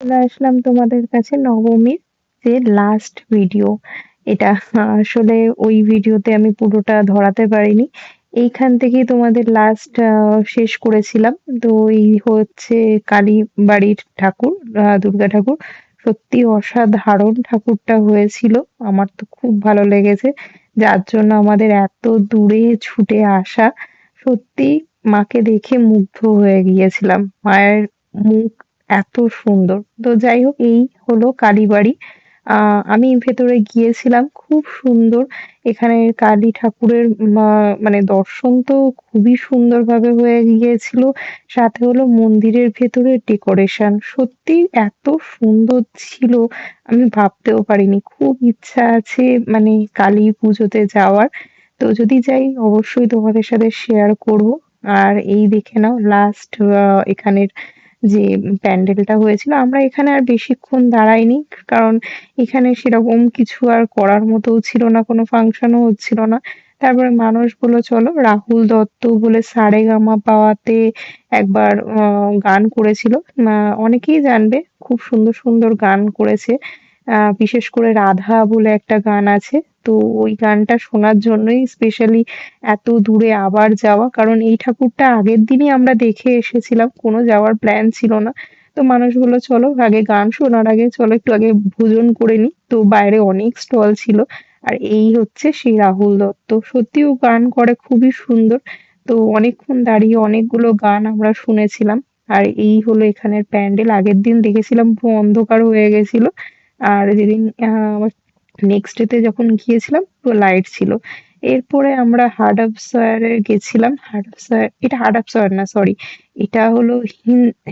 চলে আসলাম তোমাদের কাছে নবমীর যে লাস্ট ভিডিও। এটা আসলে ওই ভিডিওতে আমি পুরোটা ধরাতে পারিনি। এইখান থেকেই তোমাদের লাস্ট শেষ করেছিলাম। তো এই হচ্ছে কালী বাড়ির ঠাকুর, দুর্গা ঠাকুর। সত্যি অসাধারণ ঠাকুরটা হয়েছিল। আমার তো খুব ভালো লেগেছে, যার জন্য আমাদের এত দূরে ছুটে আসা। সত্যি মাকে দেখে মুগ্ধ হয়ে গিয়েছিলাম। মায়ের মুখ এত সুন্দর। তো যাই হোক, এই হলো কালীবাড়ি। আমি ভেতরে গিয়েছিলাম, খুব সুন্দর। এখানে কালী ঠাকুরের মানে দর্শন তো খুবই সুন্দরভাবে হয়ে গিয়েছিল। সাথে হলো মন্দিরের ভেতরের ডেকোরেশন সত্যি এত সুন্দর ছিল, আমি ভাবতেও পারিনি। খুব ইচ্ছা আছে মানে কালী পুজোতে যাওয়ার। তো যদি যাই অবশ্যই তোমাদের সাথে শেয়ার করব। আর এই দেখে নাও লাস্ট এখানের যে প্যান্ডেলটা হয়েছিল, আমরা এখানে আর বেশিক্ষণ দাঁড়াইনি। কারণ এখানে সেরকম কিছু আর করার মতোও ছিল না, কোনো ফাংশনও হচ্ছিল না। তারপরে মানুষ বলল চলো, রাহুল দত্ত বলে সারেগামা পাওয়াতে একবার গান করেছিল। অনেকেই জানবে, খুব সুন্দর সুন্দর গান করেছে। বিশেষ করে রাধা বলে একটা গান আছে। তো ওই গানটা শোনার জন্যই স্পেশালি এত দূরে আবার যাওয়া। কারণ এই ঠাকুরটা আগের দিনই আমরা দেখে এসেছিলাম, কোনো যাওয়ার প্ল্যান ছিল না। তো মানুষ বললো চলো আগে গান শোনার আগে চলো একটু আগে ভোজন করে নিই। তো বাইরে অনেক স্টল ছিল। আর এই হচ্ছে সেই রাহুল দত্ত, সত্যিও গান করে খুবই সুন্দর। তো অনেকক্ষণ দাঁড়িয়ে অনেকগুলো গান আমরা শুনেছিলাম। আর এই হলো এখানের প্যান্ডেল। আগের দিন দেখেছিলাম পুরো অন্ধকার হয়ে গেছিল। আর যেদিন নেক্সট ডেতে যখন গিয়েছিলাম পুরো লাইট ছিল। এরপরে আমরা হাডাপসরে গেছিলাম। এটা হাডাপসর না, সরি, এটা হলো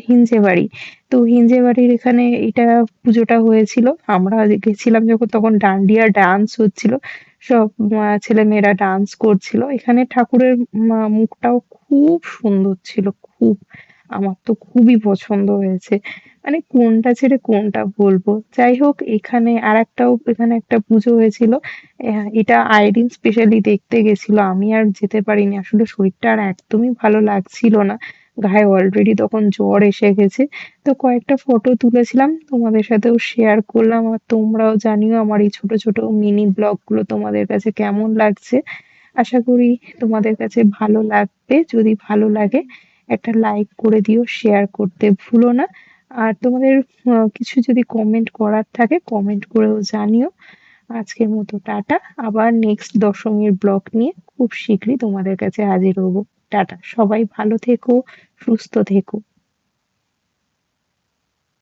হিঞ্জেবাড়ি। তো হিঞ্জেবাড়ির এখানে এটা পুজোটা হয়েছিল। আমরা গেছিলাম যখন, তখন ডান্ডিয়া ডান্স হচ্ছিল। সব ছেলেমেয়েরা ডান্স করছিল। এখানে ঠাকুরের মুখটাও খুব সুন্দর ছিল, খুব। আমার তো খুবই পছন্দ হয়েছে। মানে কোনটা ছেড়ে কোনটা বলবো। যাই হোক, এখানে একটা পুজো হয়েছিল। এটা আইরিন স্পেশালি দেখতে গেছিল, আমি আর যেতে পারিনি। আসলে শরীরটা আর একদমই ভালো লাগছিল না, গায়ে অলরেডি তখন জ্বর এসে গেছে। তো কয়েকটা ফটো তুলেছিলাম, তোমাদের সাথেও শেয়ার করলাম। আর তোমরাও জানিও আমার এই ছোট ছোট মিনি ব্লগ গুলো তোমাদের কাছে কেমন লাগছে। আশা করি তোমাদের কাছে ভালো লাগবে। যদি ভালো লাগে একটা লাইক করে দিও, শেয়ার করতে ভুলো না। আর তোমাদের কিছু যদি কমেন্ট করার থাকে কমেন্ট করেও জানিও। আজকের মতো টাটা। আবার নেক্সট দশমীর ব্লগ নিয়ে খুব শীঘ্রই তোমাদের কাছে হাজির হবো। টাটা, সবাই ভালো থেকো, সুস্থ থেকো।